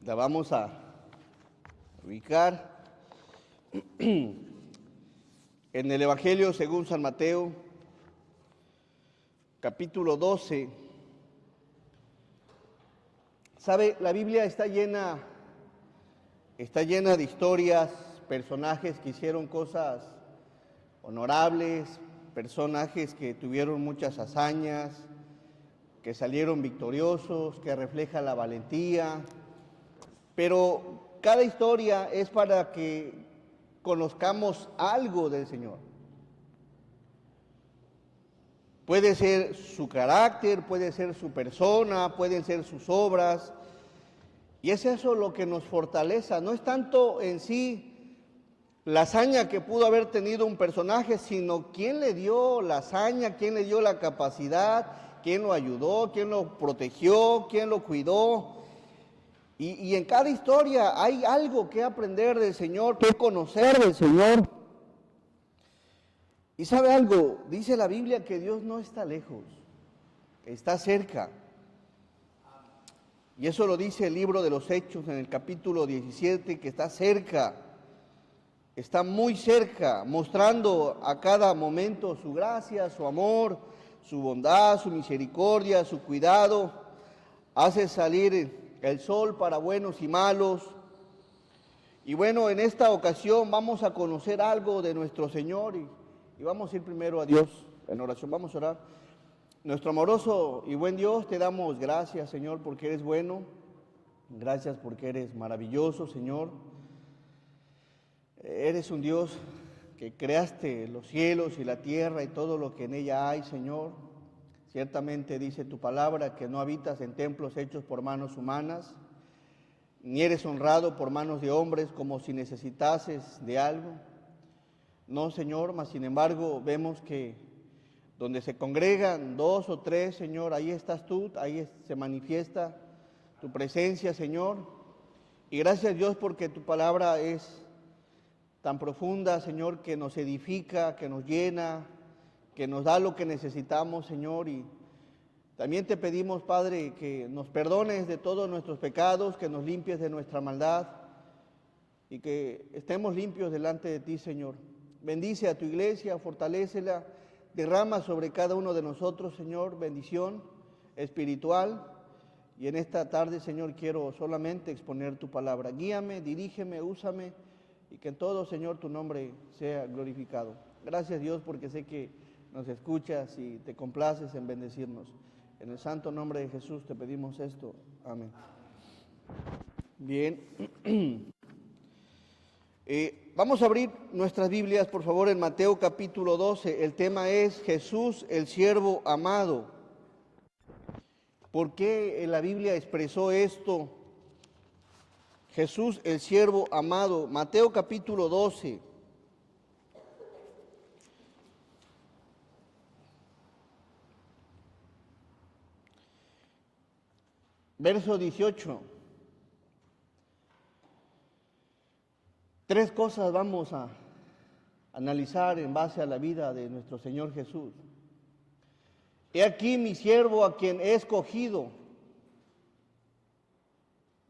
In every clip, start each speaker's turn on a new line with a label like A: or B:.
A: La vamos a ubicar en el Evangelio según San Mateo, capítulo 12. ¿Sabe? La Biblia está llena de historias, personajes que hicieron cosas honorables, personajes que tuvieron muchas hazañas, que salieron victoriosos, que refleja la valentía, pero cada historia es para que conozcamos algo del Señor. Puede ser su carácter, puede ser su persona, pueden ser sus obras, y es eso lo que nos fortalece. No es tanto en sí la hazaña que pudo haber tenido un personaje, sino quién le dio la hazaña, quién le dio la capacidad, quién lo ayudó, quién lo protegió, quién lo cuidó. Y en cada historia hay algo que aprender del Señor, que conocer del Señor. Y sabe algo, dice la Biblia que Dios no está lejos, está cerca. Y eso lo dice el libro de los Hechos en el capítulo 17, que está cerca, está muy cerca, mostrando a cada momento su gracia, su amor, su bondad, su misericordia, su cuidado. Hace salir el sol para buenos y malos. Y bueno, en esta ocasión vamos a conocer algo de nuestro Señor y vamos a ir primero a Dios en oración. Vamos a orar. Nuestro amoroso y buen Dios, te damos gracias, Señor, porque eres bueno. Gracias porque eres maravilloso, Señor. Eres un Dios que creaste los cielos y la tierra y todo lo que en ella hay, Señor. Ciertamente dice tu palabra que no habitas en templos hechos por manos humanas, ni eres honrado por manos de hombres como si necesitases de algo. No, Señor, mas sin embargo vemos que donde se congregan dos o tres, Señor, ahí estás tú, ahí se manifiesta tu presencia, Señor. Y gracias, Dios, porque tu palabra es tan profunda, Señor, que nos edifica, que nos llena, que nos da lo que necesitamos, Señor. Y también te pedimos, Padre, que nos perdones de todos nuestros pecados, que nos limpies de nuestra maldad y que estemos limpios delante de ti, Señor. Bendice a tu iglesia, fortalécela, derrama sobre cada uno de nosotros, Señor, bendición espiritual. Y en esta tarde, Señor, quiero solamente exponer tu palabra. Guíame, dirígeme, úsame y que en todo, Señor, tu nombre sea glorificado. Gracias, Dios, porque sé que nos escuchas y te complaces en bendecirnos. En el santo nombre de Jesús te pedimos esto. Amén. Bien. Vamos a abrir nuestras Biblias, por favor, en Mateo capítulo 12. El tema es Jesús, el siervo amado. ¿Por qué la Biblia expresó esto? Jesús, el siervo amado. Mateo capítulo 12. Verso 18. Tres cosas vamos a analizar en base a la vida de nuestro Señor Jesús. He aquí mi siervo a quien he escogido,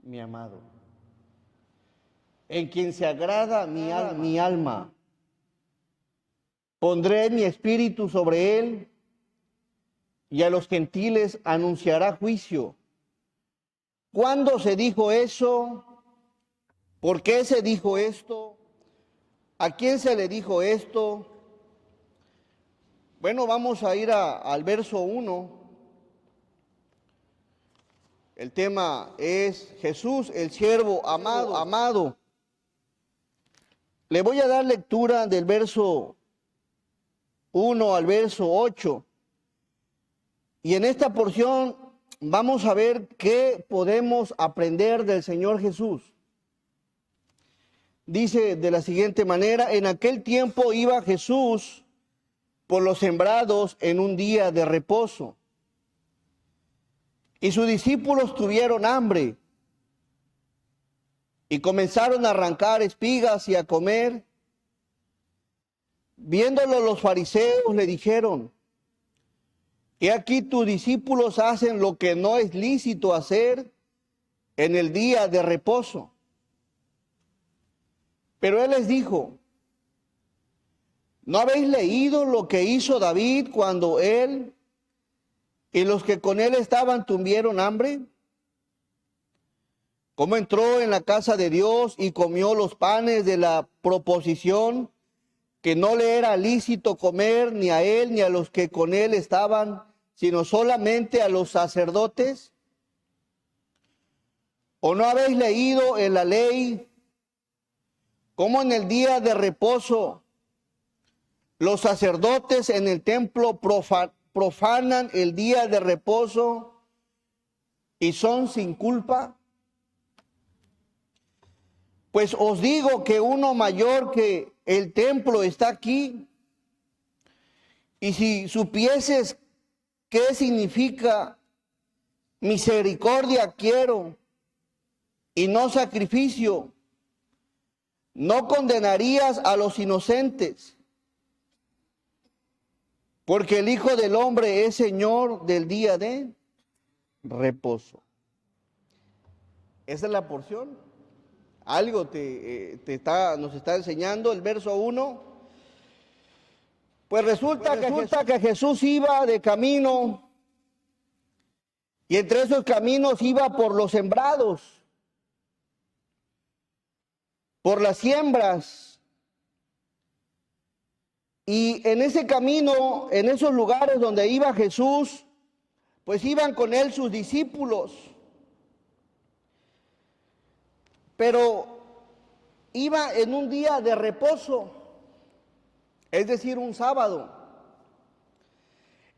A: mi amado, en quien se agrada mi alma. Pondré mi espíritu sobre él y a los gentiles anunciará juicio. ¿Cuándo se dijo eso? ¿Por qué se dijo esto? ¿A quién se le dijo esto? Bueno, vamos a ir al verso 1. El tema es Jesús, el siervo amado. Le voy a dar lectura del verso 1 al verso 8. Y en esta porción vamos a ver qué podemos aprender del Señor Jesús. Dice de la siguiente manera: en aquel tiempo iba Jesús por los sembrados en un día de reposo, y sus discípulos tuvieron hambre, y comenzaron a arrancar espigas y a comer. Viéndolo los fariseos le dijeron: he aquí tus discípulos hacen lo que no es lícito hacer. en el día de reposo. Pero él les dijo, ¿no habéis leído lo que hizo David cuando él y los que con él estaban tuvieron hambre? ¿Cómo entró en la casa de Dios y comió los panes de la proposición, que no le era lícito comer ni a él ni a los que con él estaban, sino solamente a los sacerdotes? ¿O no habéis leído en la ley cómo en el día de reposo los sacerdotes en el templo profanan el día de reposo y son sin culpa? Pues os digo que uno mayor que el templo está aquí. Y si supieses qué significa misericordia quiero y no sacrificio, no condenarías a los inocentes, porque el Hijo del Hombre es Señor del día de reposo. Esa es la porción. Algo nos está enseñando el verso 1. Pues resulta que Jesús iba de camino, y entre esos caminos iba por los sembrados, por las siembras. Y en ese camino, en esos lugares donde iba Jesús, pues iban con él sus discípulos. Pero iba en un día de reposo, es decir, un sábado.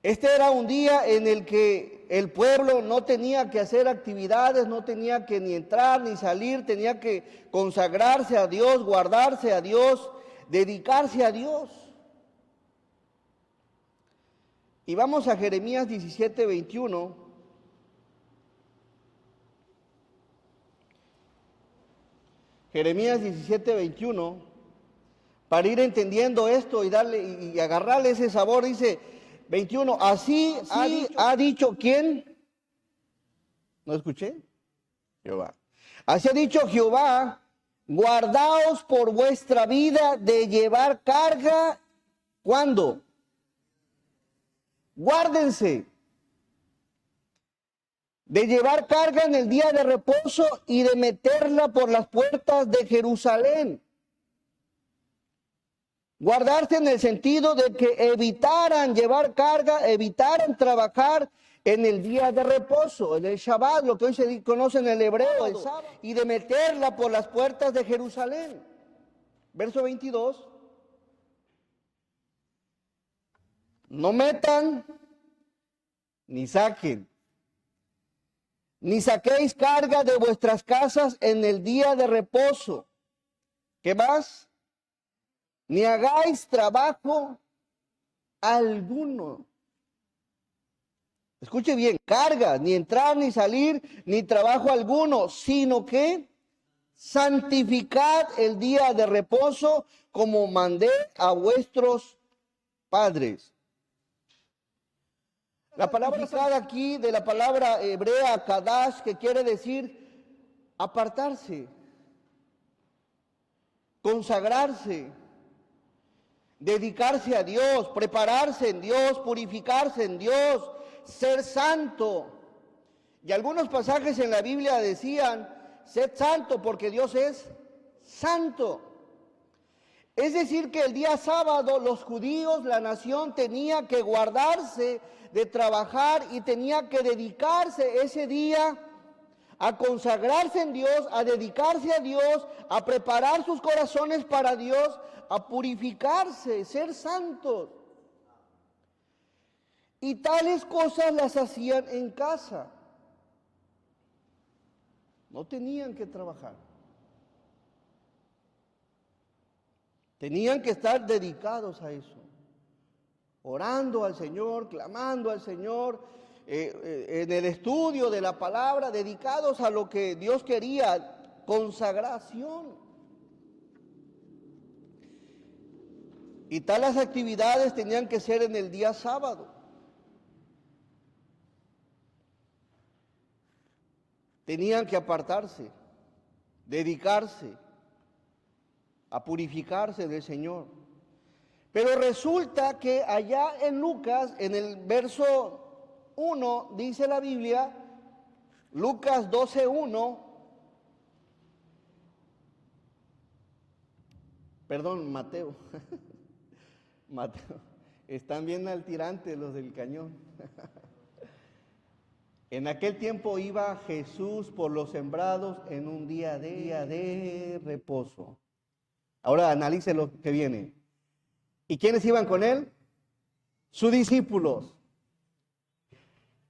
A: Este era un día en el que el pueblo no tenía que hacer actividades, no tenía que ni entrar ni salir, tenía que consagrarse a Dios, guardarse a Dios, dedicarse a Dios. Y vamos a Jeremías 17:21. Jeremías 17:21, para ir entendiendo esto y darle y agarrarle ese sabor. Dice 21, así ha dicho ¿quién? ¿No escuché? Jehová. Así ha dicho Jehová, guardaos por vuestra vida de llevar carga. ¿Cuándo? Guárdense de llevar carga en el día de reposo y de meterla por las puertas de Jerusalén. Guardarse en el sentido de que evitaran llevar carga, evitaran trabajar en el día de reposo, en el Shabbat, lo que hoy se conoce en el hebreo, el sábado, y de meterla por las puertas de Jerusalén. Verso 22. No metan ni saquen, ni saquéis carga de vuestras casas en el día de reposo. ¿Qué más? Ni hagáis trabajo alguno. Escuche bien, carga, ni entrar ni salir, ni trabajo alguno, sino que santificad el día de reposo como mandé a vuestros padres. La palabra usada aquí de la palabra hebrea kadash, que quiere decir apartarse, consagrarse, dedicarse a Dios, prepararse en Dios, purificarse en Dios, ser santo. Y algunos pasajes en la Biblia decían, sed santo porque Dios es santo. Es decir, que el día sábado los judíos, la nación, tenía que guardarse de trabajar y tenía que dedicarse ese día a consagrarse en Dios, a dedicarse a Dios, a preparar sus corazones para Dios, a purificarse, ser santos. Y tales cosas las hacían en casa. No tenían que trabajar. Tenían que estar dedicados a eso, orando al Señor, clamando al Señor, en el estudio de la palabra, dedicados a lo que Dios quería, consagración. Y tales actividades tenían que ser en el día sábado. Tenían que apartarse, dedicarse a purificarse del Señor. Pero resulta que allá en Lucas, en el verso 1, dice la Biblia, Lucas 12:1, perdón, Mateo, Mateo, están bien al tirante los del cañón. En aquel tiempo iba Jesús por los sembrados en un día de reposo. Ahora analice lo que viene. ¿Y quiénes iban con él? Sus discípulos.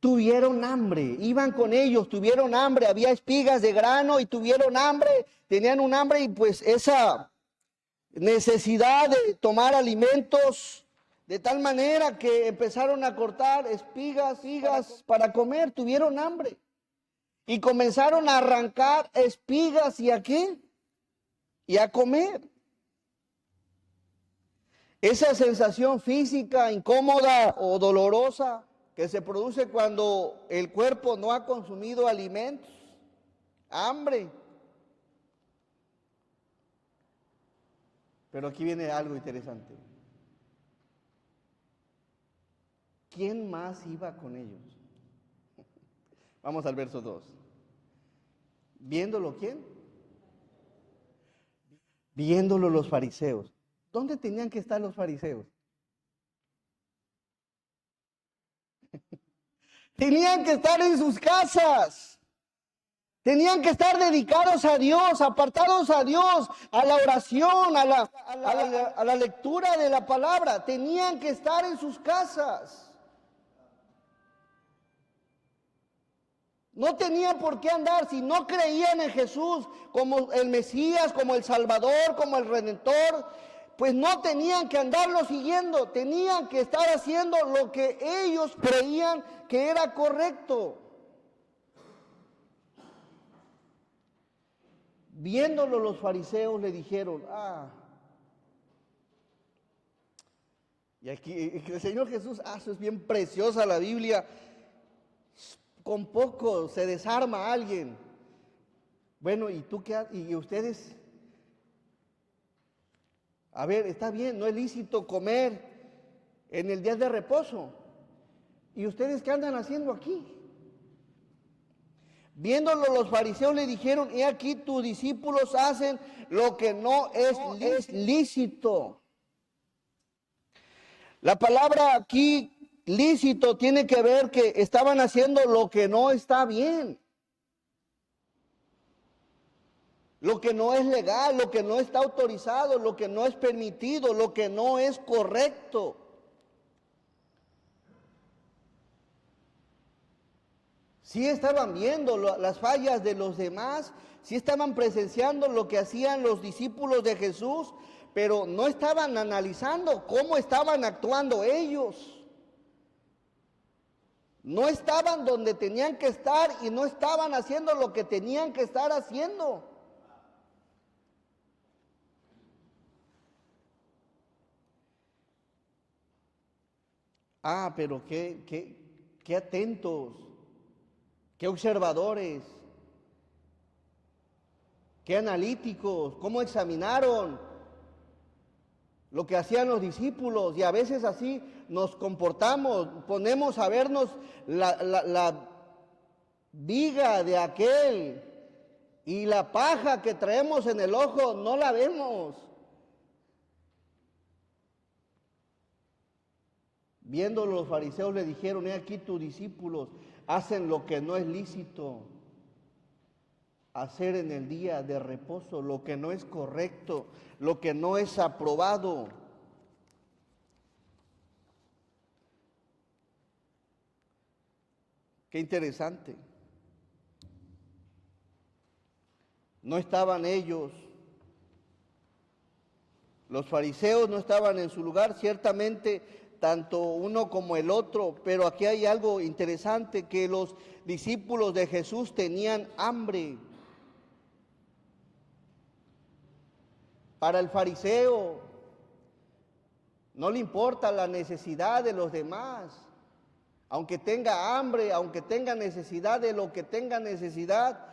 A: Tuvieron hambre, iban con ellos, tuvieron hambre, había espigas de grano y tuvieron hambre, tenían un hambre y pues esa necesidad de tomar alimentos de tal manera que empezaron a cortar espigas para comer, tuvieron hambre y comenzaron a arrancar espigas y ¿a qué? Y a comer. Esa sensación física incómoda o dolorosa que se produce cuando el cuerpo no ha consumido alimentos, hambre. Pero aquí viene algo interesante. ¿Quién más iba con ellos? Vamos al verso 2. ¿Viéndolo quién? Viéndolo los fariseos. ¿Dónde tenían que estar los fariseos? Tenían que estar en sus casas. Tenían que estar dedicados a Dios, apartados a Dios, a la oración, a la lectura de la palabra. Tenían que estar en sus casas. No tenían por qué andar, si no creían en Jesús como el Mesías, como el Salvador, como el Redentor, pues no tenían que andarlo siguiendo, tenían que estar haciendo lo que ellos creían que era correcto. Viéndolo los fariseos le dijeron, y aquí el Señor Jesús, eso es bien preciosa la Biblia, con poco se desarma a alguien. Bueno, ¿y tú qué? ¿Y ustedes? A ver, está bien, no es lícito comer en el día de reposo. ¿Y ustedes qué andan haciendo aquí? Viéndolo los fariseos le dijeron, he aquí tus discípulos hacen lo que no es lícito. La palabra aquí, lícito, tiene que ver que estaban haciendo lo que no está bien. Lo que no es legal, lo que no está autorizado, lo que no es permitido, lo que no es correcto. Sí estaban viendo las fallas de los demás, sí estaban presenciando lo que hacían los discípulos de Jesús, pero no estaban analizando cómo estaban actuando ellos. No estaban donde tenían que estar y no estaban haciendo lo que tenían que estar haciendo. Pero qué atentos, qué observadores, qué analíticos, cómo examinaron lo que hacían los discípulos, y a veces así nos comportamos, ponemos a vernos la viga de aquel y la paja que traemos en el ojo no la vemos. Viéndolo los fariseos le dijeron, he aquí tus discípulos hacen lo que no es lícito hacer en el día de reposo, lo que no es correcto, lo que no es aprobado. Qué interesante. No estaban ellos, los fariseos no estaban en su lugar, ciertamente tanto uno como el otro, pero aquí hay algo interesante, que los discípulos de Jesús tenían hambre. Para el fariseo no le importa la necesidad de los demás. aunque tenga hambre, aunque tenga necesidad de lo que tenga necesidad,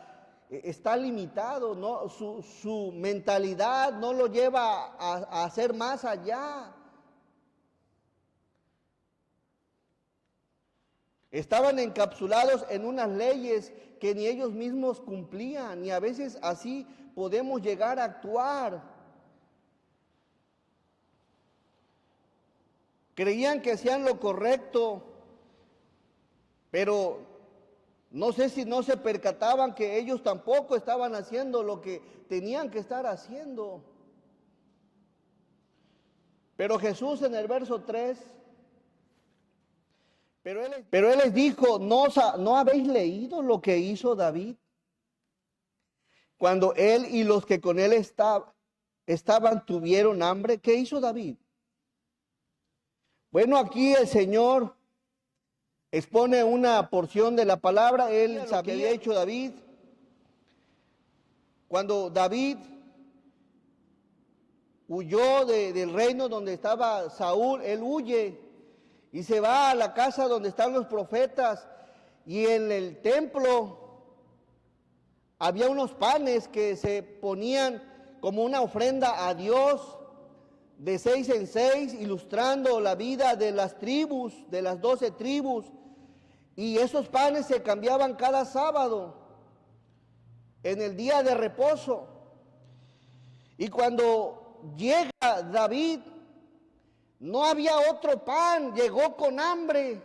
A: está limitado, ¿no? Su mentalidad no lo lleva a hacer más allá. Estaban encapsulados en unas leyes que ni ellos mismos cumplían, y a veces así podemos llegar a actuar. Creían que hacían lo correcto, pero no sé si no se percataban que ellos tampoco estaban haciendo lo que tenían que estar haciendo. Pero Jesús en el verso 3, pero él les dijo, ¿no habéis leído lo que hizo David? Cuando él y los que con él estaban tuvieron hambre, ¿qué hizo David? Bueno, aquí el Señor expone una porción de la palabra. Él sabía lo que había hecho David. Cuando David huyó del reino donde estaba Saúl, él huye y se va a la casa donde están los profetas, y en el templo había unos panes que se ponían como una ofrenda a Dios de 6 en 6, ilustrando la vida de las tribus, de las 12 tribus. Y esos panes se cambiaban cada sábado, en el día de reposo. Y cuando llega David, no había otro pan, llegó con hambre.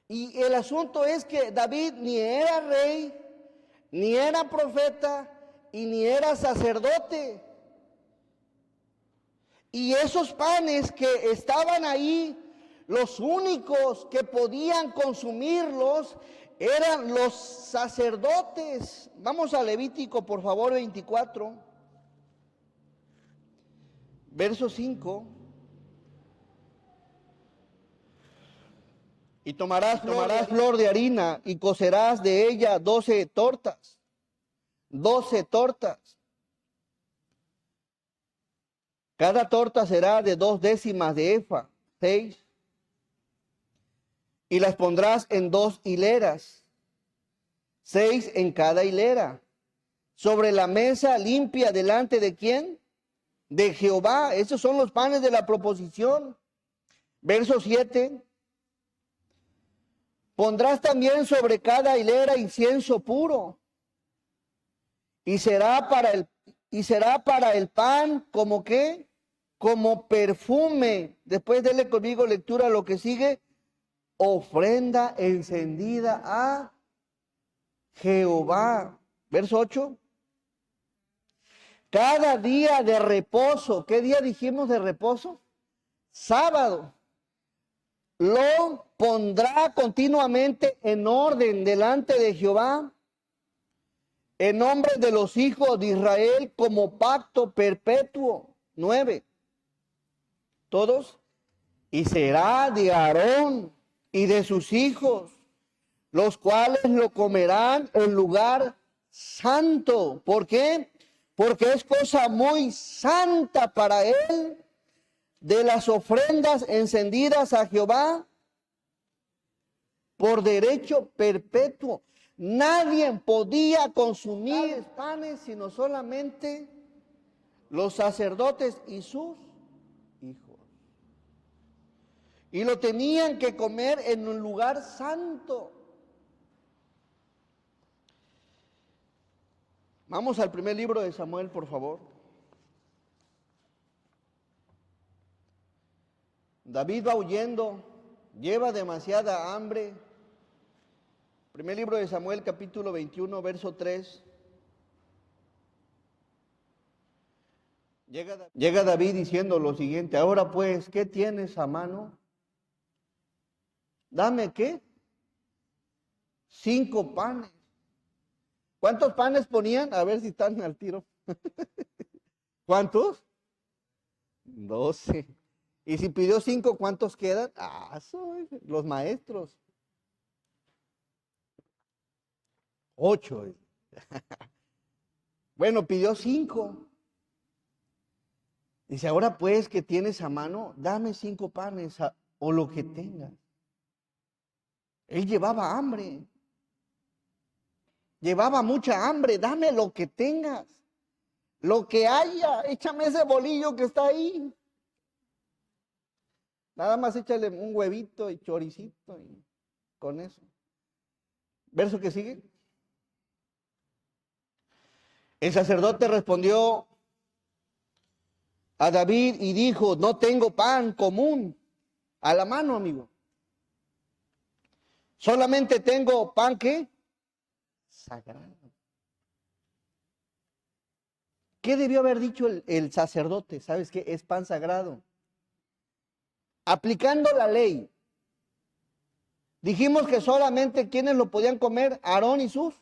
A: Y el asunto es que David ni era rey, ni era profeta, y ni era sacerdote. Y esos panes que estaban ahí, los únicos que podían consumirlos eran los sacerdotes. Vamos a Levítico, por favor, 24, verso 5. Y tomarás flor de harina y cocerás de ella 12 tortas. 12 tortas. Cada torta será de 2 décimas de efa, 6. Y las pondrás en 2 hileras, 6 en cada hilera, sobre la mesa limpia delante de ¿quién? De Jehová. Esos son los panes de la proposición. Verso 7. Pondrás también sobre cada hilera incienso puro, y será para el pan como ¿qué? Como perfume. Después dele conmigo lectura a lo que sigue. Ofrenda encendida a Jehová. Verso 8. Cada día de reposo. ¿Qué día dijimos de reposo? Sábado. Lo pondrá continuamente en orden delante de Jehová, en nombre de los hijos de Israel, como pacto perpetuo. 9. Todos. Y será de Aarón y de sus hijos, los cuales lo comerán en lugar santo. ¿Por qué? Porque es cosa muy santa para él, de las ofrendas encendidas a Jehová por derecho perpetuo. Nadie podía consumir panes sino solamente los sacerdotes y sus hijos. Y lo tenían que comer en un lugar santo. Vamos al primer libro de Samuel, por favor. David va huyendo, lleva demasiada hambre. Primer libro de Samuel, capítulo 21, verso 3. Llega David diciendo lo siguiente: ahora pues, ¿qué tienes a mano? Dame, ¿qué? 5 panes. ¿Cuántos panes ponían? A ver si están al tiro. ¿Cuántos? 12. Y si pidió 5, ¿cuántos quedan? Soy los maestros. 8. Bueno, pidió 5. Dice, ahora pues que tienes a mano, dame 5 panes. o lo que tengas. Él llevaba hambre. Llevaba mucha hambre. Dame lo que tengas. Lo que haya. Échame ese bolillo que está ahí. Nada más échale un huevito y choricito y con eso. Verso que sigue. El sacerdote respondió a David y dijo, no tengo pan común a la mano, amigo. Solamente tengo pan, ¿qué? Sagrado. ¿Qué debió haber dicho el sacerdote? ¿Sabes qué? Es pan sagrado. Aplicando la ley. Dijimos que solamente quienes lo podían comer, Aarón y sus.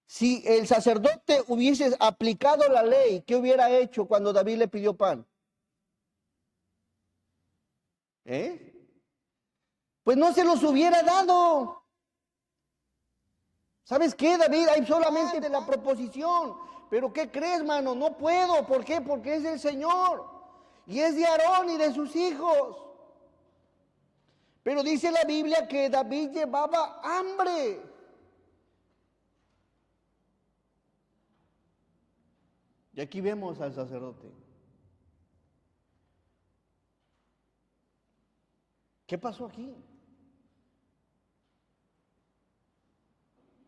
A: Si el sacerdote hubiese aplicado la ley, ¿qué hubiera hecho cuando David le pidió pan? Pues no se los hubiera dado. ¿Sabes qué, David? Hay solamente de la proposición. Pero ¿qué crees, mano? No puedo. ¿Por qué? Porque es del Señor. Y es de Aarón y de sus hijos. Pero dice la Biblia que David llevaba hambre. Y aquí vemos al sacerdote. ¿Qué pasó aquí?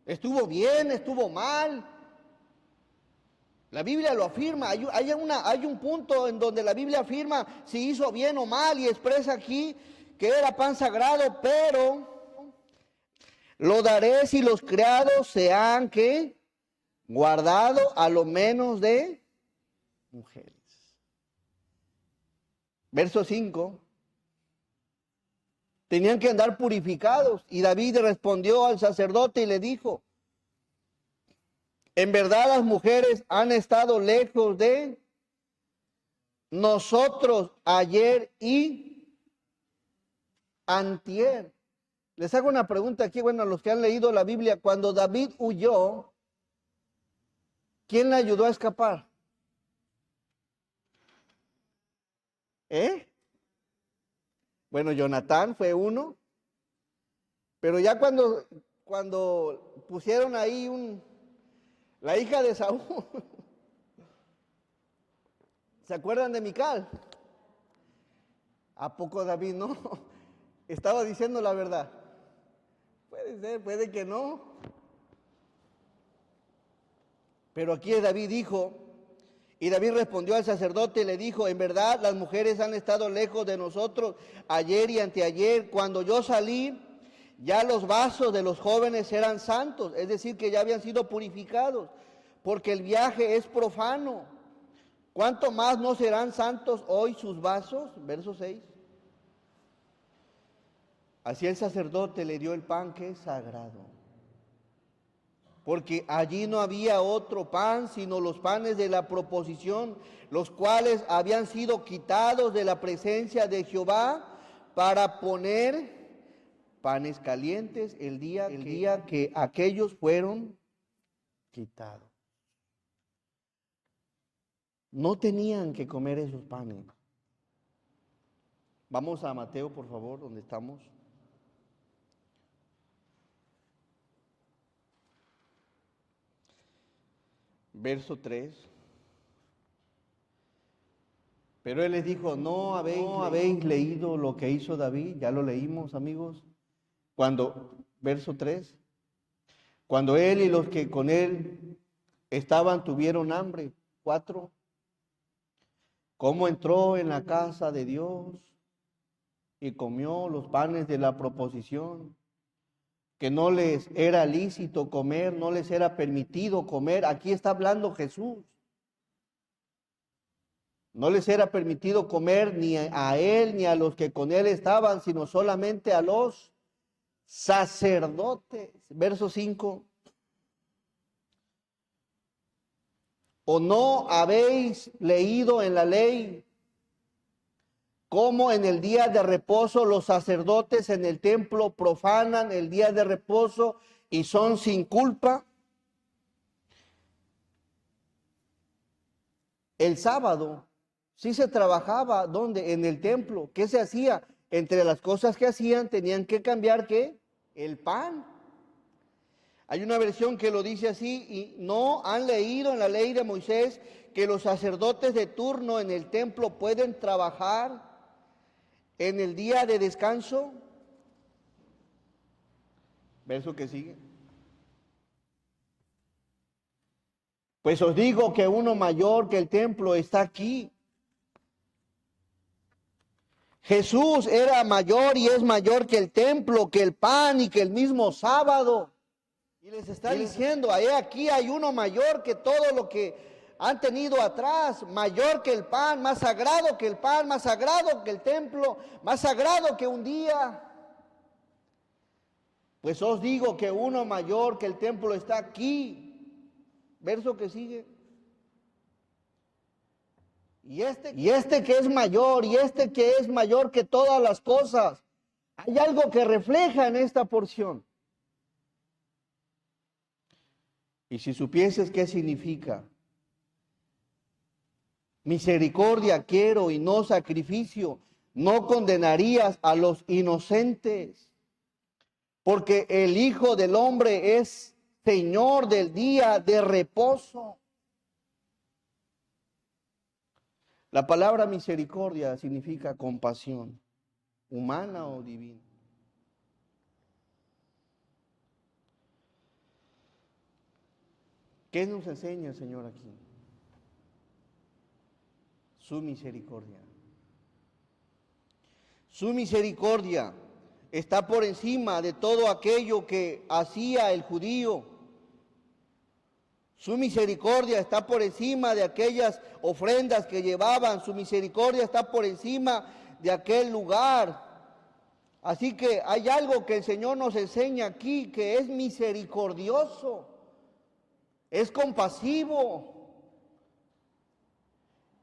A: ¿Estuvo bien? ¿Estuvo mal? La Biblia lo afirma. Hay un punto en donde la Biblia afirma si hizo bien o mal y expresa aquí que era pan sagrado, pero lo daré si los criados se han ¿qué? Guardado a lo menos de mujeres. Verso 5. Tenían que andar purificados y David respondió al sacerdote y le dijo, en verdad las mujeres han estado lejos de nosotros ayer y antier. Les hago una pregunta aquí, bueno, a los que han leído la Biblia, cuando David huyó, ¿quién le ayudó a escapar? Bueno, Jonatán fue uno, pero ya cuando pusieron ahí la hija de Saúl, ¿se acuerdan de Mical? ¿A poco David no? Estaba diciendo la verdad. Puede ser, puede que no. Pero aquí David dijo, y David respondió al sacerdote y le dijo, en verdad las mujeres han estado lejos de nosotros ayer y anteayer. Cuando yo salí, ya los vasos de los jóvenes eran santos, es decir, que ya habían sido purificados, porque el viaje es profano. ¿Cuánto más no serán santos hoy sus vasos? Verso 6. Así el sacerdote le dio el pan que es sagrado. Porque allí no había otro pan, sino los panes de la proposición, los cuales habían sido quitados de la presencia de Jehová para poner panes calientes el día que aquellos fueron quitados. No tenían que comer esos panes. Vamos a Mateo, por favor, donde estamos. Verso 3. Pero él les dijo, ¿no habéis leído lo que hizo David? Ya lo leímos, amigos. Verso 3. Cuando él y los que con él estaban tuvieron hambre. 4. ¿Cómo entró en la casa de Dios y comió los panes de la proposición? Que no les era lícito comer, no les era permitido comer. Aquí está hablando Jesús. No les era permitido comer ni a él ni a los que con él estaban, sino solamente a los sacerdotes. Verso 5. ¿O no habéis leído en la ley cómo en el día de reposo los sacerdotes en el templo profanan el día de reposo y son sin culpa? El sábado Sí se trabajaba, ¿dónde? En el templo. ¿Qué se hacía? Entre las cosas que hacían tenían que cambiar, ¿qué? El pan. Hay una versión que lo dice así: y no han leído en la ley de Moisés que los sacerdotes de turno en el templo pueden trabajar en el día de descanso. Verso que sigue. Pues os digo que uno mayor que el templo está aquí. Jesús era mayor y es mayor que el templo, que el pan y que el mismo sábado. Y les está diciendo, ahí aquí hay uno mayor que todo lo que han tenido atrás, mayor que el pan, más sagrado que el pan, más sagrado que el templo, más sagrado que un día. Pues os digo que uno mayor que el templo está aquí. Verso que sigue. Y este que es mayor, y este que es mayor que todas las cosas. Hay algo que refleja en esta porción. Y si supieses qué significa: misericordia quiero y no sacrificio, no condenarías a los inocentes, porque el Hijo del Hombre es Señor del día de reposo. La palabra misericordia significa compasión, humana o divina. ¿Qué nos enseña el Señor aquí? Su misericordia. Su misericordia está por encima de todo aquello que hacía el judío. Su misericordia está por encima de aquellas ofrendas que llevaban. Su misericordia está por encima de aquel lugar. Así que hay algo que el Señor nos enseña aquí, que es misericordioso, es compasivo.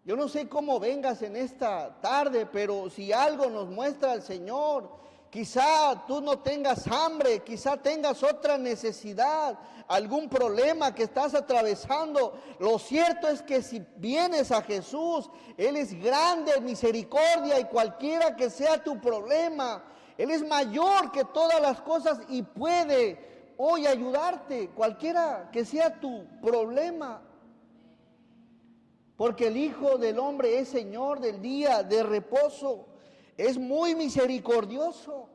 A: Yo no sé cómo vengas en esta tarde, pero si algo nos muestra el Señor, quizá tú no tengas hambre, quizá tengas otra necesidad, algún problema que estás atravesando. Lo cierto es que si vienes a Jesús, Él es grande en misericordia, y cualquiera que sea tu problema, Él es mayor que todas las cosas y puede hoy ayudarte, cualquiera que sea tu problema. Porque el Hijo del Hombre es Señor del día de reposo. Es muy misericordioso.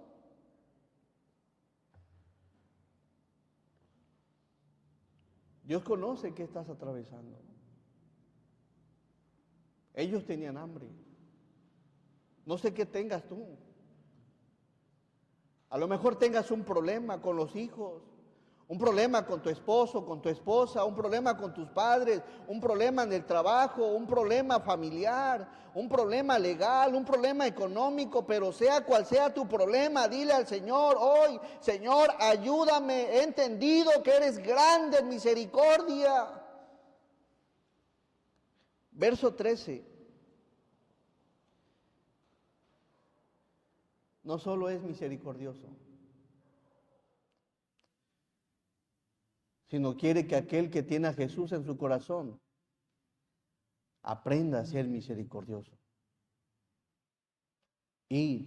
A: Dios conoce qué estás atravesando. Ellos tenían hambre. No sé qué tengas tú. A lo mejor tengas un problema con los hijos, un problema con tu esposo, con tu esposa, un problema con tus padres, un problema en el trabajo, un problema familiar, un problema legal, un problema económico, pero sea cual sea tu problema, dile al Señor hoy: Señor, ayúdame, he entendido que eres grande en misericordia. Verso 13. No solo es misericordioso, sino quiere que aquel que tiene a Jesús en su corazón aprenda a ser misericordioso. Y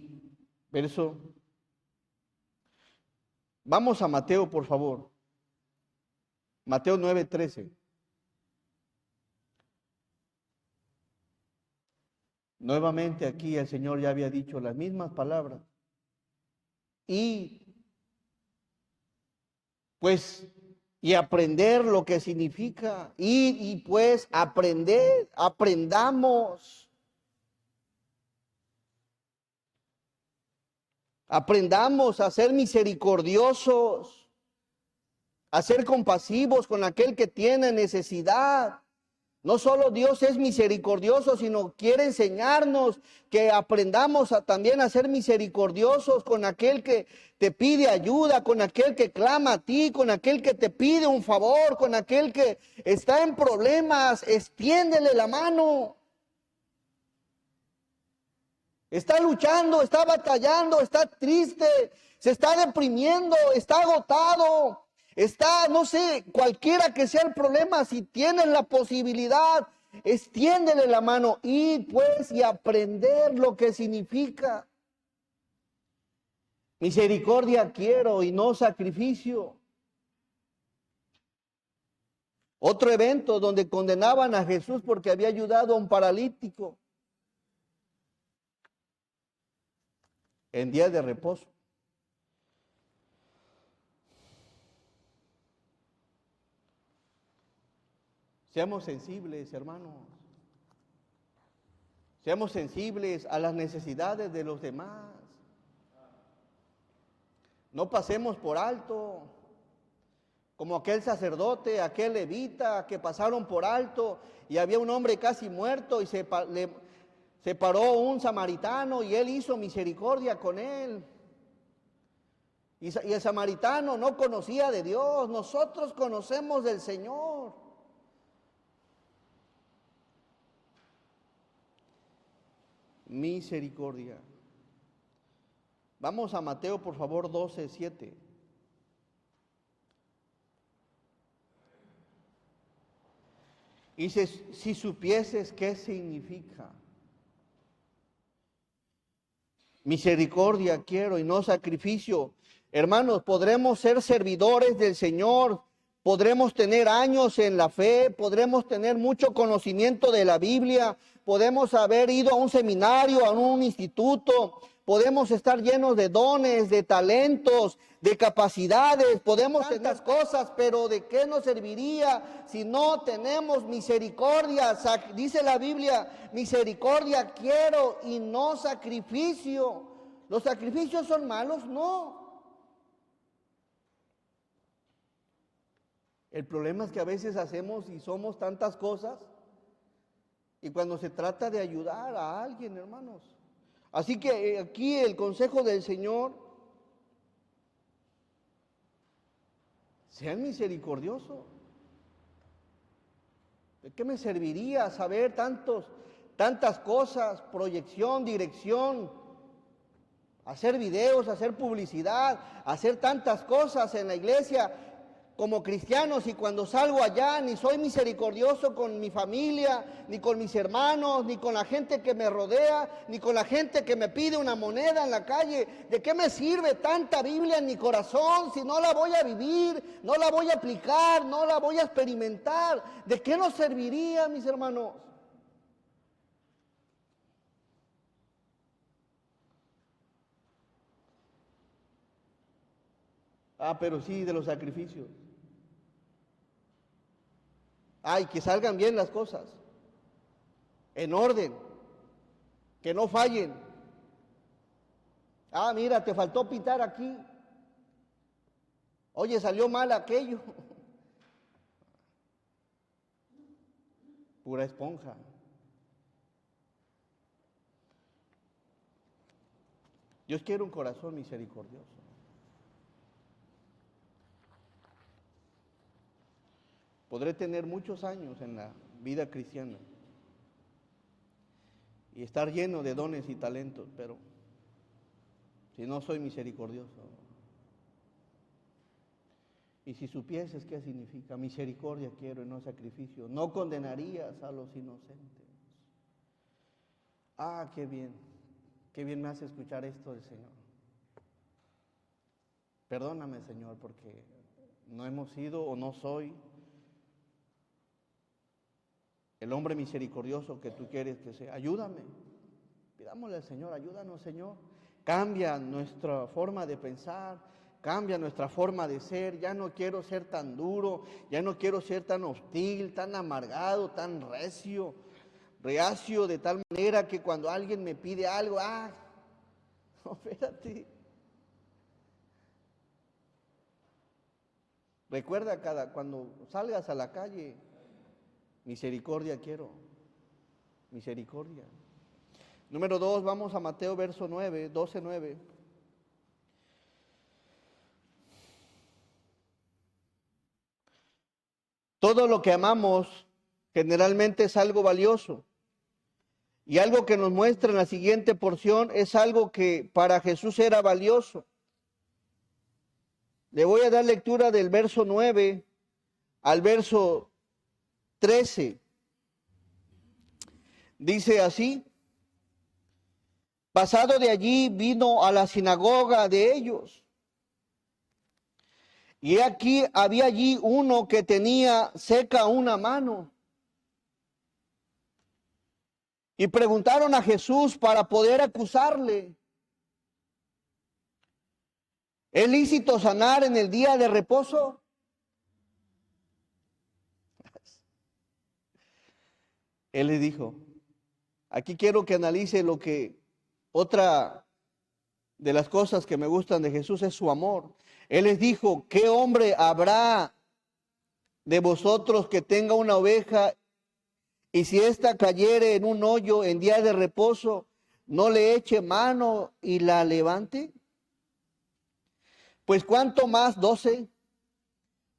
A: vamos a Mateo, por favor. Mateo 9:13. Nuevamente aquí el Señor ya había dicho las mismas palabras. Y aprender lo que significa ir, y pues aprendamos a ser misericordiosos, a ser compasivos con aquel que tiene necesidad. No solo Dios es misericordioso, sino quiere enseñarnos que aprendamos también a ser misericordiosos con aquel que te pide ayuda, con aquel que clama a ti, con aquel que te pide un favor, con aquel que está en problemas. Extiéndele la mano. Está luchando, está batallando, está triste, se está deprimiendo, está agotado. Está, no sé, cualquiera que sea el problema, si tienes la posibilidad, extiéndele la mano, id pues y aprender lo que significa. Misericordia quiero y no sacrificio. Otro evento donde condenaban a Jesús porque había ayudado a un paralítico en día de reposo. Seamos sensibles, hermanos. Seamos sensibles a las necesidades de los demás. No pasemos por alto, como aquel sacerdote, aquel levita que pasaron por alto y había un hombre casi muerto y se paró un samaritano y él hizo misericordia con él. Y el samaritano no conocía de Dios, nosotros conocemos del Señor. Misericordia. Vamos a Mateo, por favor, 12:7. Y si supieses qué significa, misericordia quiero y no sacrificio. Hermanos, podremos ser servidores del Señor, podremos tener años en la fe, podremos tener mucho conocimiento de la Biblia, podemos haber ido a un seminario, a un instituto, podemos estar llenos de dones, de talentos, de capacidades, podemos tener tantas cosas, pero ¿de qué nos serviría si no tenemos misericordia? Dice la Biblia, misericordia quiero y no sacrificio. ¿Los sacrificios son malos? No. El problema es que a veces hacemos y somos tantas cosas y cuando se trata de ayudar a alguien, hermanos. Así que aquí el consejo del Señor, sean misericordiosos. ¿De qué me serviría saber tantas cosas, proyección, dirección, hacer videos, hacer publicidad, hacer tantas cosas en la iglesia como cristianos y cuando salgo allá ni soy misericordioso con mi familia, ni con mis hermanos, ni con la gente que me rodea, ni con la gente que me pide una moneda en la calle? ¿De qué me sirve tanta Biblia en mi corazón si no la voy a vivir, no la voy a aplicar, no la voy a experimentar? ¿De qué nos serviría, mis hermanos? Pero sí, de los sacrificios. Que salgan bien las cosas, en orden, que no fallen. Mira, te faltó pintar aquí. Oye, salió mal aquello. Pura esponja. Dios quiere un corazón misericordioso. Podré tener muchos años en la vida cristiana y estar lleno de dones y talentos, pero si no soy misericordioso, y si supieses qué significa misericordia quiero y no sacrificio, no condenarías a los inocentes. Qué bien me hace escuchar esto del Señor. Perdóname, Señor, porque no hemos sido o no soy el hombre misericordioso que tú quieres que sea. Ayúdame. Pidámosle al Señor, ayúdanos, Señor. Cambia nuestra forma de pensar, cambia nuestra forma de ser. Ya no quiero ser tan duro, ya no quiero ser tan hostil, tan amargado, tan reacio, de tal manera que cuando alguien me pide algo, no, espérate. Recuerda cuando salgas a la calle, misericordia quiero, misericordia. Número 2, vamos a Mateo verso 9, 12:9. Todo lo que amamos generalmente es algo valioso. Y algo que nos muestra en la siguiente porción es algo que para Jesús era valioso. Le voy a dar lectura del verso 9 al verso 13. Dice así: pasado de allí vino a la sinagoga de ellos. Y aquí había allí uno que tenía seca una mano. Y preguntaron a Jesús para poder acusarle: ¿es lícito sanar en el día de reposo? Él le dijo, aquí quiero que analice lo que otra de las cosas que me gustan de Jesús es su amor. Él les dijo, ¿qué hombre habrá de vosotros que tenga una oveja y si ésta cayere en un hoyo en día de reposo, no le eche mano y la levante? Pues cuánto más, 12,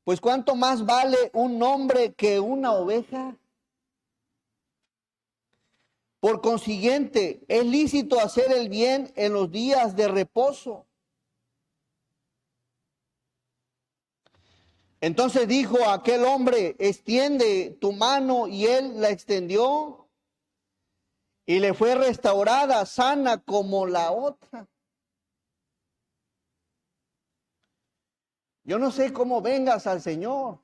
A: pues cuánto más vale un hombre que una oveja. Por consiguiente, es lícito hacer el bien en los días de reposo. Entonces dijo a aquel hombre, extiende tu mano, y él la extendió y le fue restaurada, sana como la otra. Yo no sé cómo vengas al Señor.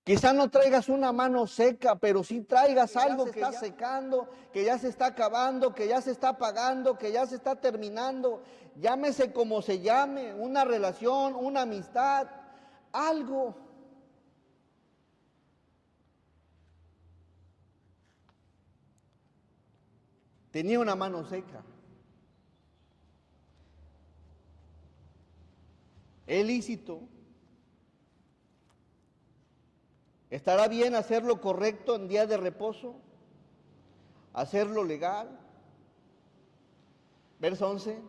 A: Quizás no traigas una mano seca, pero sí traigas algo que está secando, que ya se está acabando, que ya se está apagando, que ya se está terminando. Llámese como se llame, una relación, una amistad, algo. Tenía una mano seca. ¿Es lícito? ¿Estará bien hacer lo correcto en día de reposo? ¿Hacerlo legal? Verso 11.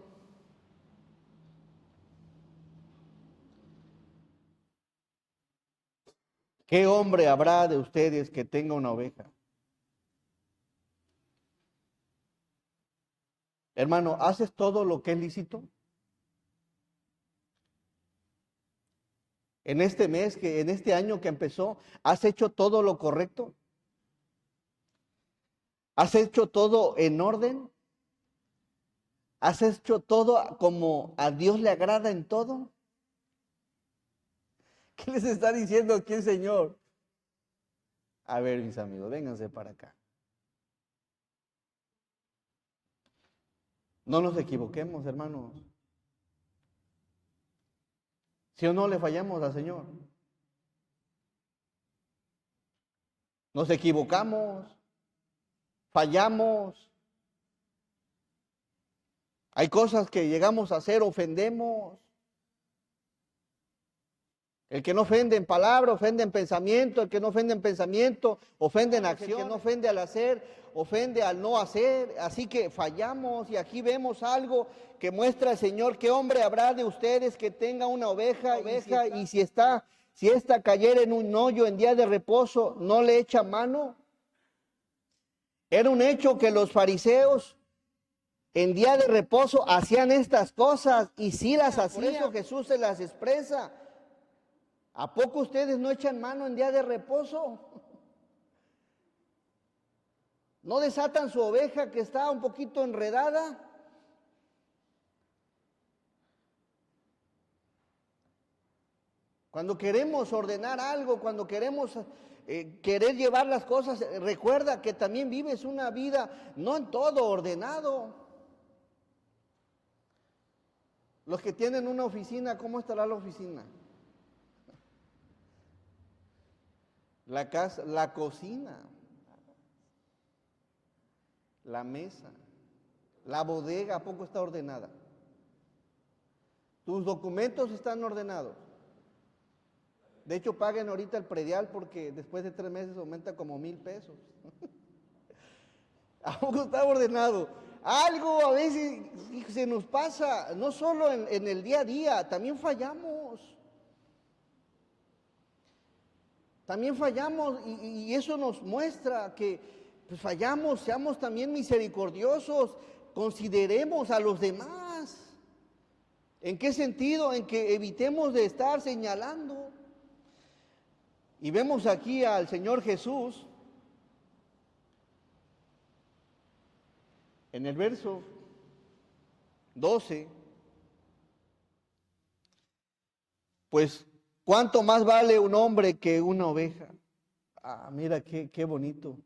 A: ¿Qué hombre habrá de ustedes que tenga una oveja? Hermano, ¿haces todo lo que es lícito? En este mes, en este año que empezó, ¿has hecho todo lo correcto? ¿Has hecho todo en orden? ¿Has hecho todo como a Dios le agrada en todo? ¿Qué les está diciendo aquí el Señor? A ver, mis amigos, vénganse para acá. No nos equivoquemos, hermanos. Si o no le fallamos al Señor. Nos equivocamos, fallamos. Hay cosas que llegamos a hacer, ofendemos. El que no ofende en palabra, ofende en pensamiento. El que no ofende en pensamiento, ofende en acción. El que no ofende al hacer, ofende al no hacer. Así que fallamos, y aquí vemos algo que muestra el Señor. ¿Qué hombre habrá de ustedes que tenga una oveja y si esta cayera en un hoyo en día de reposo, no le echa mano? Era un hecho que los fariseos en día de reposo hacían estas cosas, y sí las hacían. Por eso Jesús se las expresa. ¿A poco ustedes no echan mano en día de reposo? ¿No desatan su oveja que está un poquito enredada? Cuando queremos ordenar algo, cuando queremos querer llevar las cosas, recuerda que también vives una vida no en todo ordenado. Los que tienen una oficina, ¿cómo estará la oficina? La casa, la cocina, la mesa, la bodega, ¿a poco está ordenada? Tus documentos están ordenados. De hecho, paguen ahorita el predial porque después de 3 meses aumenta como 1,000 pesos. ¿A poco está ordenado? Algo a veces se nos pasa, no solo en el día a día, también fallamos. También fallamos, y eso nos muestra que pues fallamos. Seamos también misericordiosos, consideremos a los demás. ¿En qué sentido? En que evitemos de estar señalando. Y vemos aquí al Señor Jesús En el verso 12, pues, ¿cuánto más vale un hombre que una oveja? Ah, mira qué bonito.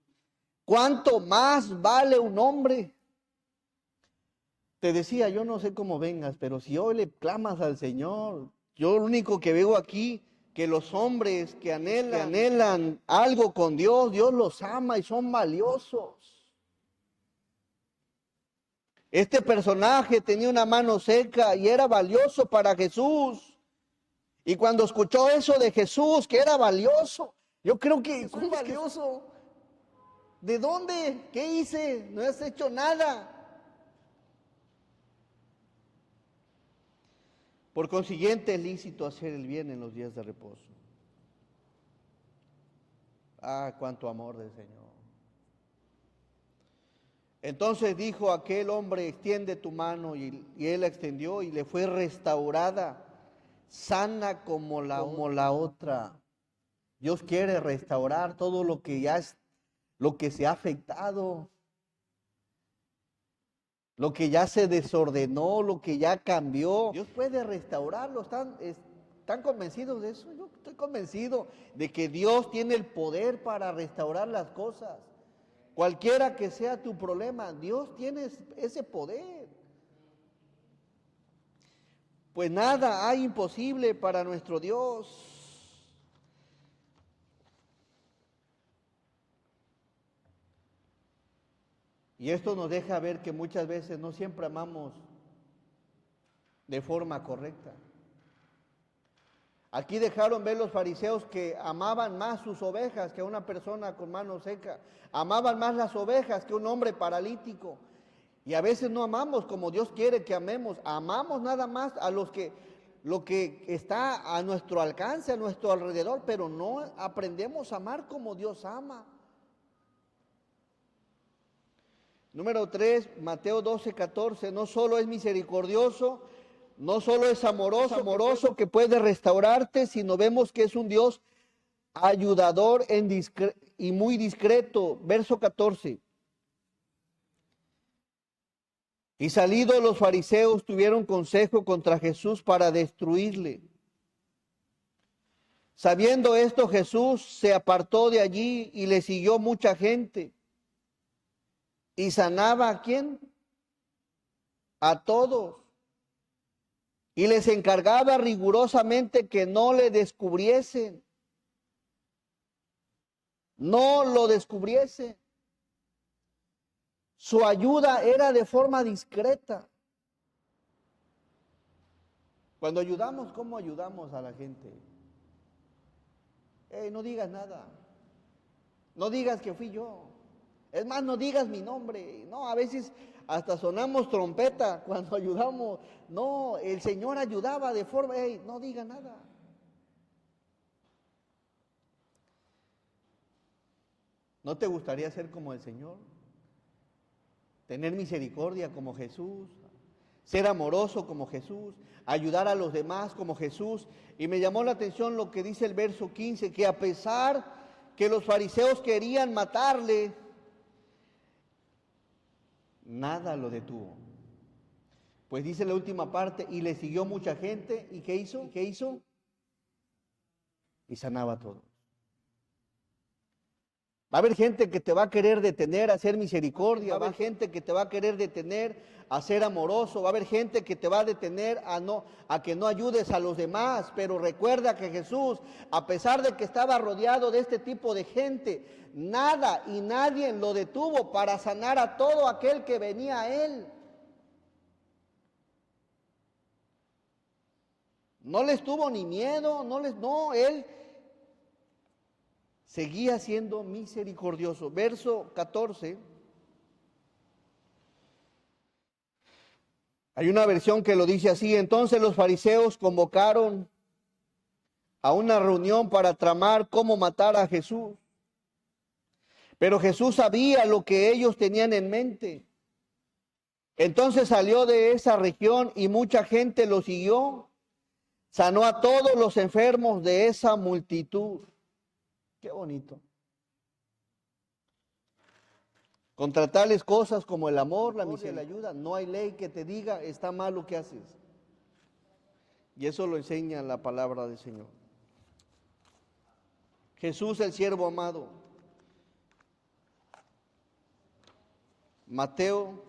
A: ¿Cuánto más vale un hombre? Te decía, yo no sé cómo vengas, pero si hoy le clamas al Señor, yo lo único que veo aquí, que los hombres que anhelan algo con Dios, Dios los ama y son valiosos. Este personaje tenía una mano seca y era valioso para Jesús. Y cuando escuchó eso de Jesús, que era valioso, yo creo que es valioso. ¿De dónde? ¿Qué hice? No has hecho nada. Por consiguiente, es lícito hacer el bien en los días de reposo. Ah, cuánto amor del Señor. Entonces dijo aquel hombre, extiende tu mano, y él la extendió y le fue restaurada, sana como la otra. Dios quiere restaurar todo lo que lo que se ha afectado, lo que ya se desordenó, lo que ya cambió. Dios puede restaurarlo. ¿Están convencidos de eso? Yo estoy convencido de que Dios tiene el poder para restaurar las cosas. Cualquiera que sea tu problema, Dios tiene ese poder. Pues nada hay imposible para nuestro Dios. Y esto nos deja ver que muchas veces no siempre amamos de forma correcta. Aquí dejaron ver los fariseos que amaban más sus ovejas que a una persona con mano seca. Amaban más las ovejas que un hombre paralítico. Y a veces no amamos como Dios quiere que amemos. Amamos nada más a lo que está a nuestro alcance, a nuestro alrededor, pero no aprendemos a amar como Dios ama. Número 3, Mateo 12:14, no solo es misericordioso, no solo es amoroso que puede restaurarte, sino vemos que es un Dios ayudador y muy discreto. Verso 14. Y salidos los fariseos tuvieron consejo contra Jesús para destruirle. Sabiendo esto, Jesús se apartó de allí y le siguió mucha gente. ¿Y sanaba a quién? A todos. Y les encargaba rigurosamente que no le descubriesen. No lo descubriesen. Su ayuda era de forma discreta. Cuando ayudamos, ¿cómo ayudamos a la gente? No digas nada. No digas que fui yo. Es más, no digas mi nombre. No, a veces hasta sonamos trompeta cuando ayudamos. No, el Señor ayudaba de forma, no diga nada. ¿No te gustaría ser como el Señor? Tener misericordia como Jesús, ser amoroso como Jesús, ayudar a los demás como Jesús. Y me llamó la atención lo que dice el verso 15, que a pesar que los fariseos querían matarle, nada lo detuvo. Pues dice la última parte, y le siguió mucha gente, ¿y qué hizo? ¿Qué hizo? Y sanaba todo. Va a haber gente que te va a querer detener a hacer misericordia, va a haber gente que te va a querer detener a ser amoroso, va a haber gente que te va a detener a que no ayudes a los demás, pero recuerda que Jesús, a pesar de que estaba rodeado de este tipo de gente, nada y nadie lo detuvo para sanar a todo aquel que venía a él. No les tuvo ni miedo, él seguía siendo misericordioso. Verso 14. Hay una versión que lo dice así: entonces los fariseos convocaron a una reunión para tramar cómo matar a Jesús. Pero Jesús sabía lo que ellos tenían en mente. Entonces salió de esa región y mucha gente lo siguió. Sanó a todos los enfermos de esa multitud. Qué bonito. Contra tales cosas como el amor, la misericordia, la ayuda, no hay ley que te diga está mal lo que haces. Y eso lo enseña la palabra del Señor. Jesús, el siervo amado. Mateo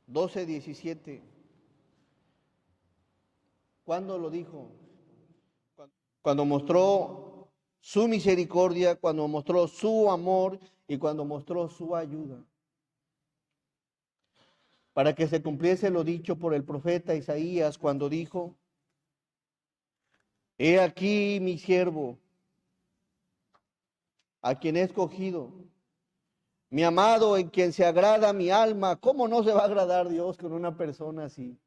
A: 12:17. ¿Cuándo lo dijo? Cuando mostró su misericordia, cuando mostró su amor y cuando mostró su ayuda. Para que se cumpliese lo dicho por el profeta Isaías cuando dijo: He aquí mi siervo, a quien he escogido, mi amado, en quien se agrada mi alma. ¿Cómo no se va a agradar Dios con una persona así?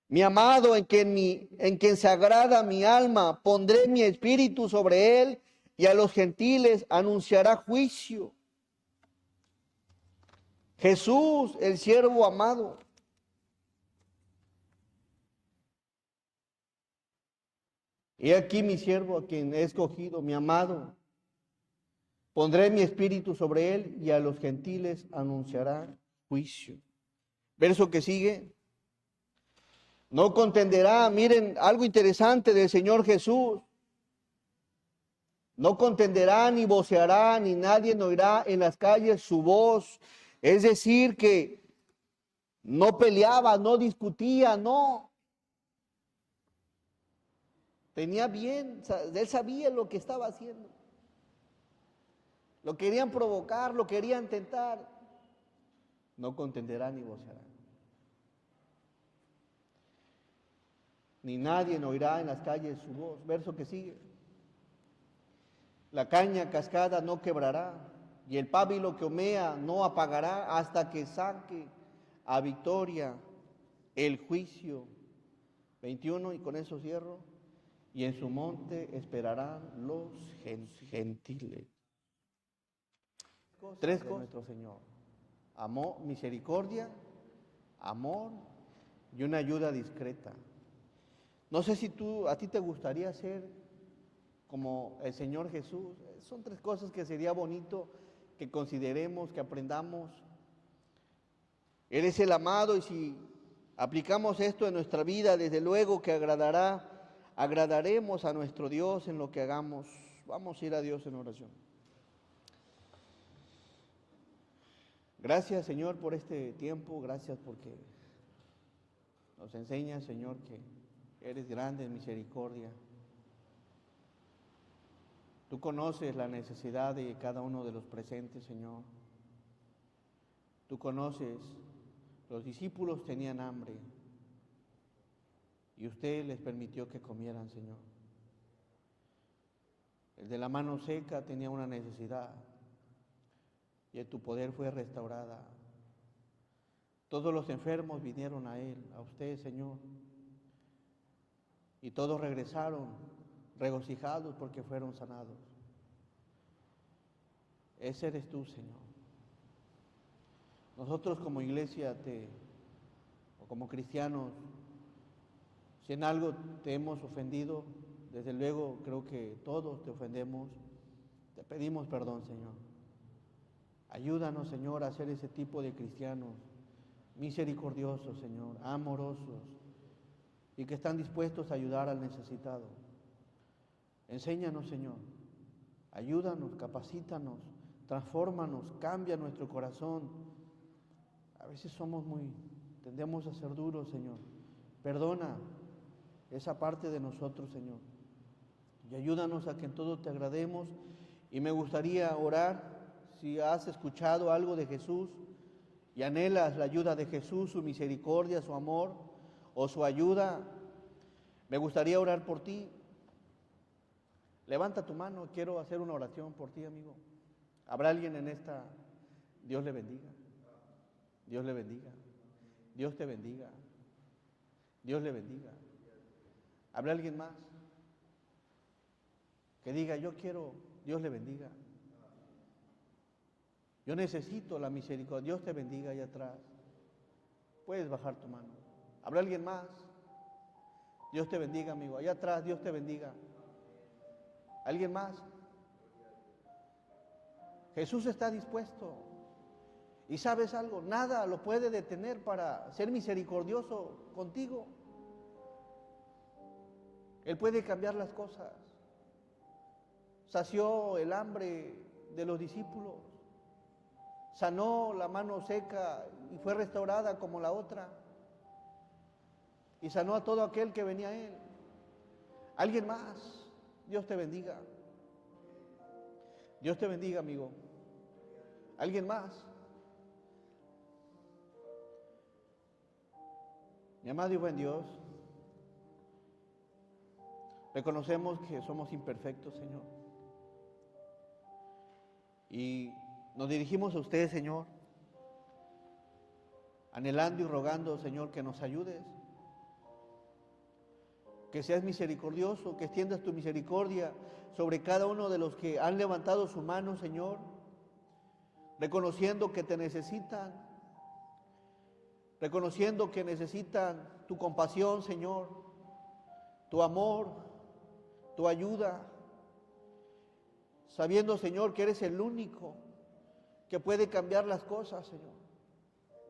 A: Mi amado, en quien se agrada mi alma, pondré mi espíritu sobre él, y a los gentiles anunciará juicio. Jesús, el siervo amado. He aquí mi siervo, a quien he escogido, mi amado. Pondré mi espíritu sobre él, y a los gentiles anunciará juicio. Verso que sigue. No contenderá, miren, algo interesante del Señor Jesús. No contenderá, ni voceará, ni nadie oirá en las calles su voz. Es decir, que no peleaba, no discutía, no. Tenía bien, él sabía lo que estaba haciendo. Lo querían provocar, lo querían tentar. No contenderá ni voceará. Ni nadie oirá en las calles su voz. Verso que sigue. La caña cascada no quebrará, y el pábilo que humea no apagará hasta que saque a victoria el juicio. 21, y con eso cierro. Y en su monte esperarán los gentiles. Tres cosas de nuestro Señor: amor, misericordia, amor y una ayuda discreta. No sé si a ti te gustaría ser como el Señor Jesús. Son tres cosas que sería bonito que consideremos, que aprendamos. Él es el amado, y si aplicamos esto en nuestra vida, desde luego que agradaremos a nuestro Dios en lo que hagamos. Vamos a ir a Dios en oración. Gracias, Señor, por este tiempo. Gracias porque nos enseñas, Señor, que eres grande en misericordia. Tú conoces la necesidad de cada uno de los presentes, Señor. Tú conoces, los discípulos tenían hambre y usted les permitió que comieran, Señor. El de la mano seca tenía una necesidad y en tu poder fue restaurada. Todos los enfermos vinieron a Él, a usted, Señor, y todos regresaron regocijados porque fueron sanados. Ese eres tú, Señor. Nosotros como iglesia o como cristianos, si en algo te hemos ofendido, desde luego creo que todos te ofendemos, te pedimos perdón, Señor. Ayúdanos, Señor, a ser ese tipo de cristianos misericordiosos, Señor, amorosos, y que están dispuestos a ayudar al necesitado. Enséñanos, Señor, ayúdanos, capacítanos, transfórmanos, cambia nuestro corazón. A veces tendemos a ser duros, Señor. Perdona esa parte de nosotros, Señor, y ayúdanos a que en todo te agrademos. Y me gustaría orar, si has escuchado algo de Jesús y anhelas la ayuda de Jesús, su misericordia, su amor o su ayuda, me gustaría orar por ti. Levanta tu mano, quiero hacer una oración por ti, amigo. ¿Habrá alguien en esta? Dios le bendiga. Dios le bendiga. Dios te bendiga. Dios le bendiga. ¿Habrá alguien más que diga: yo quiero, Dios le bendiga? Yo necesito la misericordia. Dios te bendiga allá atrás. Puedes bajar tu mano. ¿Habrá alguien más? Dios te bendiga, amigo. Allá atrás, Dios te bendiga. ¿Alguien más? Jesús está dispuesto. Y sabes algo, nada lo puede detener para ser misericordioso contigo. Él puede cambiar las cosas. Sació el hambre de los discípulos. Sanó la mano seca y fue restaurada como la otra. Y sanó a todo aquel que venía a Él. Alguien más. Dios te bendiga. Dios te bendiga, amigo. Alguien más. Mi amado y buen Dios, reconocemos que somos imperfectos, Señor. Y nos dirigimos a usted, Señor, anhelando y rogando, Señor, que nos ayudes, que seas misericordioso, que extiendas tu misericordia sobre cada uno de los que han levantado su mano, Señor, reconociendo que te necesitan, reconociendo que necesitan tu compasión, Señor, tu amor, tu ayuda, sabiendo, Señor, que eres el único que puede cambiar las cosas, Señor.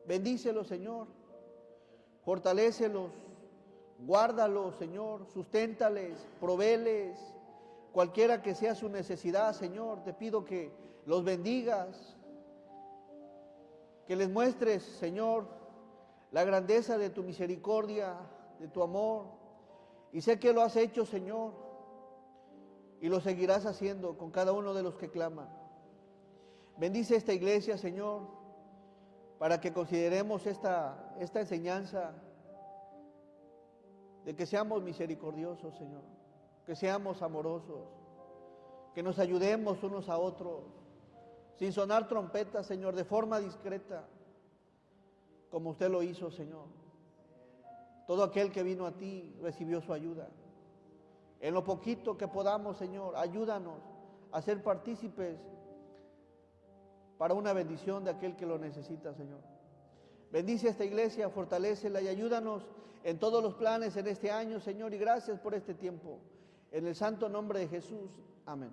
A: Bendícelos, Señor, fortalécelos, guárdalos, Señor, susténtales, provéles, cualquiera que sea su necesidad, Señor, te pido que los bendigas, que les muestres, Señor, la grandeza de tu misericordia, de tu amor, y sé que lo has hecho, Señor, y lo seguirás haciendo con cada uno de los que claman. Bendice esta iglesia, Señor, para que consideremos esta enseñanza de que seamos misericordiosos, Señor, que seamos amorosos, que nos ayudemos unos a otros, sin sonar trompetas, Señor, de forma discreta, como usted lo hizo, Señor. Todo aquel que vino a ti recibió su ayuda. En lo poquito que podamos, Señor, ayúdanos a ser partícipes para una bendición de aquel que lo necesita, Señor. Bendice a esta iglesia, fortalécela y ayúdanos en todos los planes en este año, Señor, y gracias por este tiempo. En el santo nombre de Jesús, amén.